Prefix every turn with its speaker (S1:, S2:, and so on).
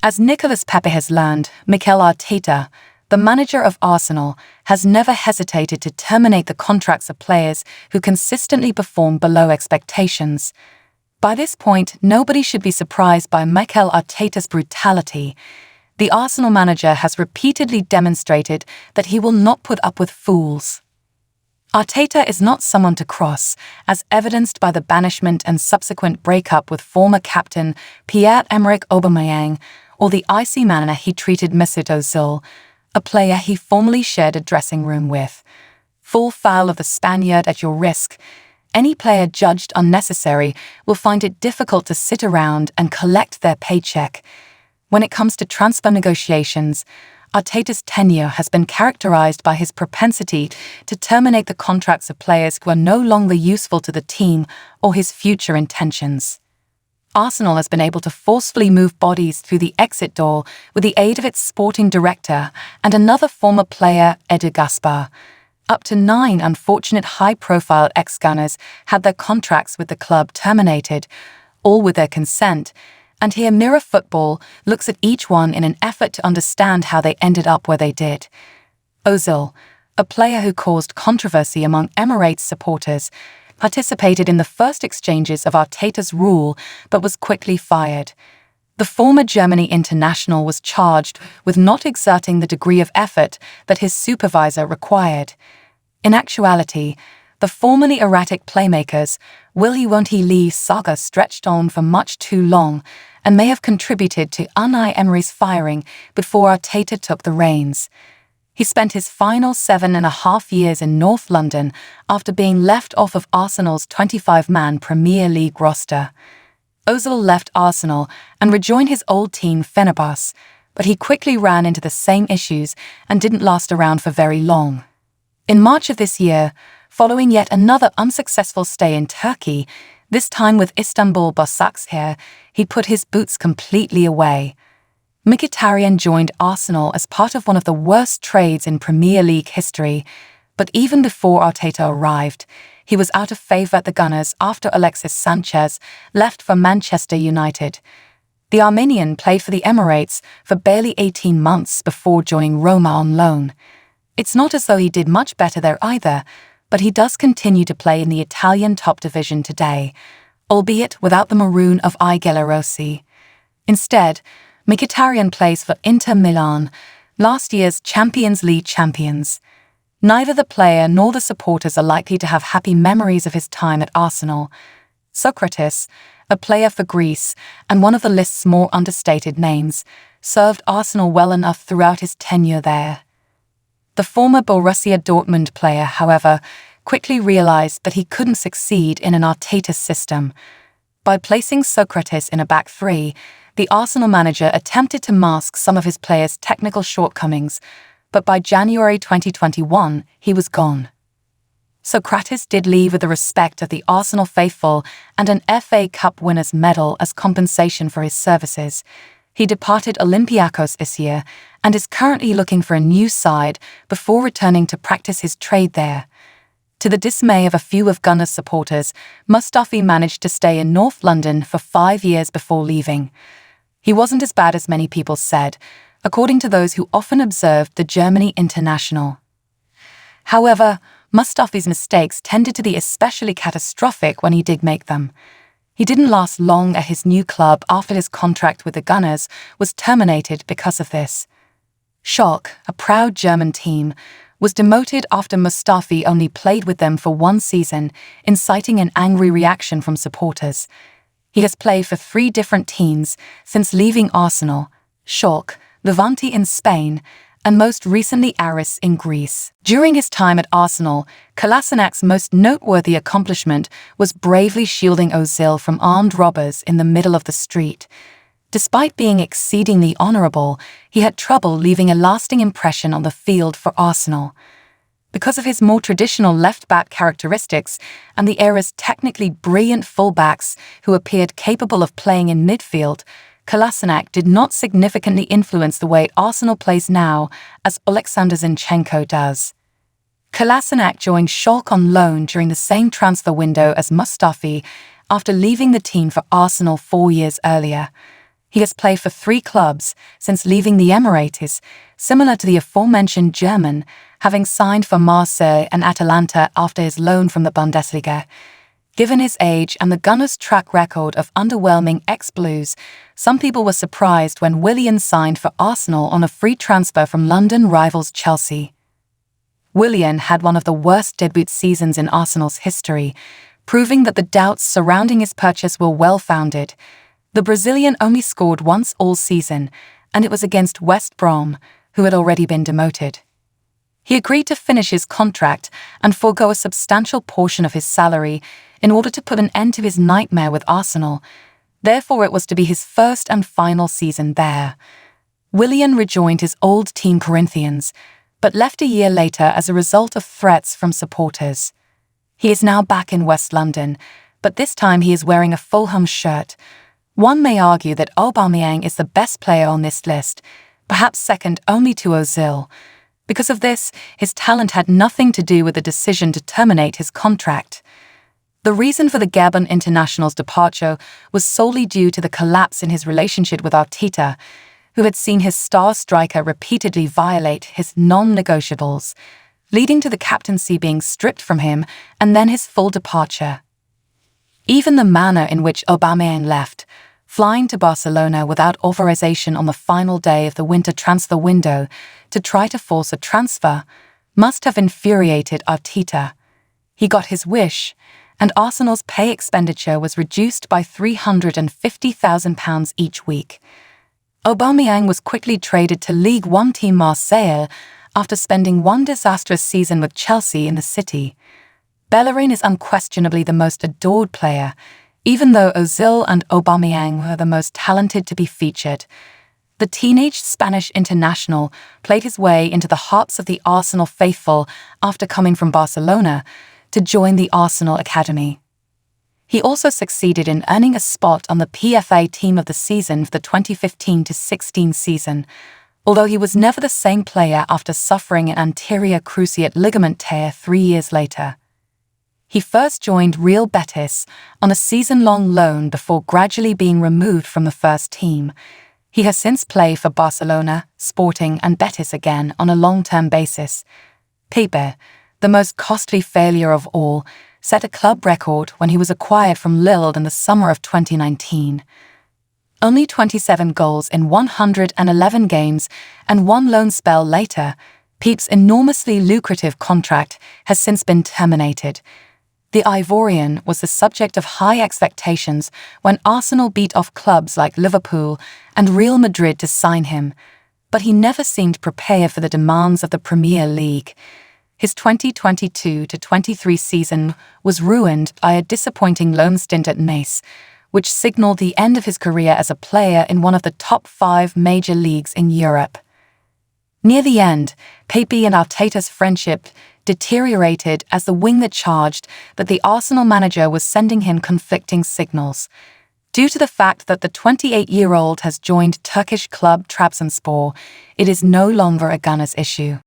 S1: As Nicolas Pepe has learned, Mikel Arteta, the manager of Arsenal, has never hesitated to terminate the contracts of players who consistently perform below expectations. By this point, nobody should be surprised by Mikel Arteta's brutality. The Arsenal manager has repeatedly demonstrated that he will not put up with fools. Arteta is not someone to cross, as evidenced by the banishment and subsequent breakup with former captain Pierre-Emerick Aubameyang, or the icy manner he treated Mesut Ozil, a player he formerly shared a dressing room with. Full foul of the Spaniard at your risk. Any player judged unnecessary will find it difficult to sit around and collect their paycheck. When it comes to transfer negotiations, Arteta's tenure has been characterized by his propensity to terminate the contracts of players who are no longer useful to the team or his future intentions. Arsenal has been able to forcefully move bodies through the exit door with the aid of its sporting director and another former player, Eder Gaspar. Up to 9 unfortunate high-profile ex-Gunners had their contracts with the club terminated, all with their consent, and here Mirror Football looks at each one in an effort to understand how they ended up where they did. Ozil, a player who caused controversy among Emirates supporters, participated in the first exchanges of Arteta's rule but was quickly fired. The former Germany international was charged with not exerting the degree of effort that his supervisor required. In actuality, the formerly erratic playmakers' will-he-won't-he-leave saga stretched on for much too long and may have contributed to Unai Emery's firing before Arteta took the reins. He spent his final 7.5 years in North London after being left off of Arsenal's 25-man Premier League roster. Ozil left Arsenal and rejoined his old team Fenerbahce, but he quickly ran into the same issues and didn't last around for very long. In March of this year, following yet another unsuccessful stay in Turkey, this time with Istanbul Başakşehir, he put his boots completely away. Mkhitaryan joined Arsenal as part of one of the worst trades in Premier League history, but even before Arteta arrived, he was out of favour at the Gunners after Alexis Sanchez left for Manchester United. The Armenian played for the Emirates for barely 18 months before joining Roma on loan. It's not as though he did much better there either, but he does continue to play in the Italian top division today, albeit without the maroon of I Gellerossi. Instead, Mkhitaryan plays for Inter Milan, last year's Champions League champions. Neither the player nor the supporters are likely to have happy memories of his time at Arsenal. Socrates, a player for Greece and one of the list's more understated names, served Arsenal well enough throughout his tenure there. The former Borussia Dortmund player, however, quickly realized that he couldn't succeed in an Arteta system. By placing Socrates in a back three, the Arsenal manager attempted to mask some of his players' technical shortcomings, but by January 2021, he was gone. Socrates did leave with the respect of the Arsenal faithful and an FA Cup winners' medal as compensation for his services. He departed Olympiacos this year and is currently looking for a new side before returning to practice his trade there. To the dismay of a few of Gunners' supporters, Mustafi managed to stay in North London for 5 years before leaving. He wasn't as bad as many people said, according to those who often observed the Germany international. However, Mustafi's mistakes tended to be especially catastrophic when he did make them. He didn't last long at his new club after his contract with the Gunners was terminated because of this. Schalke, a proud German team, was demoted after Mustafi only played with them for 1 season, inciting an angry reaction from supporters. He has played for 3 different teams since leaving Arsenal: Schalke, Levante in Spain, and most recently Aris in Greece. During his time at Arsenal, Kolasinac's most noteworthy accomplishment was bravely shielding Ozil from armed robbers in the middle of the street. Despite being exceedingly honourable, he had trouble leaving a lasting impression on the field for Arsenal. Because of his more traditional left-back characteristics and the era's technically brilliant full-backs who appeared capable of playing in midfield, Kolasinac did not significantly influence the way Arsenal plays now as Oleksandr Zinchenko does. Kolasinac joined Schalke on loan during the same transfer window as Mustafi after leaving the team for Arsenal 4 years earlier. He has played for 3 clubs since leaving the Emirates, similar to the aforementioned German, having signed for Marseille and Atalanta after his loan from the Bundesliga. Given his age and the Gunners' track record of underwhelming ex-Blues, some people were surprised when Willian signed for Arsenal on a free transfer from London rivals Chelsea. Willian had one of the worst debut seasons in Arsenal's history, proving that the doubts surrounding his purchase were well-founded. The Brazilian only scored once all season, and it was against West Brom, who had already been demoted. He agreed to finish his contract and forego a substantial portion of his salary in order to put an end to his nightmare with Arsenal. Therefore, it was to be his first and final season there. Willian rejoined his old team Corinthians, but left a year later as a result of threats from supporters. He is now back in West London, but this time he is wearing a Fulham shirt. One may argue that Aubameyang is the best player on this list, perhaps second only to Ozil. Because of this, his talent had nothing to do with the decision to terminate his contract. The reason for the Gabon international's departure was solely due to the collapse in his relationship with Arteta, who had seen his star striker repeatedly violate his non-negotiables, leading to the captaincy being stripped from him and then his full departure. Even the manner in which Aubameyang left, flying to Barcelona without authorization on the final day of the winter transfer window to try to force a transfer, must have infuriated Arteta. He got his wish, and Arsenal's pay expenditure was reduced by £350,000 each week. Aubameyang was quickly traded to League One team Marseille after spending one disastrous season with Chelsea in the city. Bellerin is unquestionably the most adored player, even though Ozil and Aubameyang were the most talented to be featured. The teenage Spanish international played his way into the hearts of the Arsenal faithful after coming from Barcelona to join the Arsenal Academy. He also succeeded in earning a spot on the PFA Team of the Season for the 2015-16 season, although he was never the same player after suffering an anterior cruciate ligament tear 3 years later. He first joined Real Betis on a season-long loan before gradually being removed from the first team. He has since played for Barcelona, Sporting and Betis again on a long-term basis. Pepe, the most costly failure of all, set a club record when he was acquired from Lille in the summer of 2019. Only 27 goals in 111 games and one loan spell later, Pepe's enormously lucrative contract has since been terminated. The Ivorian was the subject of high expectations when Arsenal beat off clubs like Liverpool and Real Madrid to sign him, but he never seemed prepared for the demands of the Premier League. His 2022-23 season was ruined by a disappointing loan stint at Nice, which signaled the end of his career as a player in one of the top 5 major leagues in Europe. Near the end, Pepe and Arteta's friendship deteriorated as the wing that charged that the Arsenal manager was sending him conflicting signals. Due to the fact that the 28-year-old has joined Turkish club Trabzonspor, it is no longer a Gunners issue.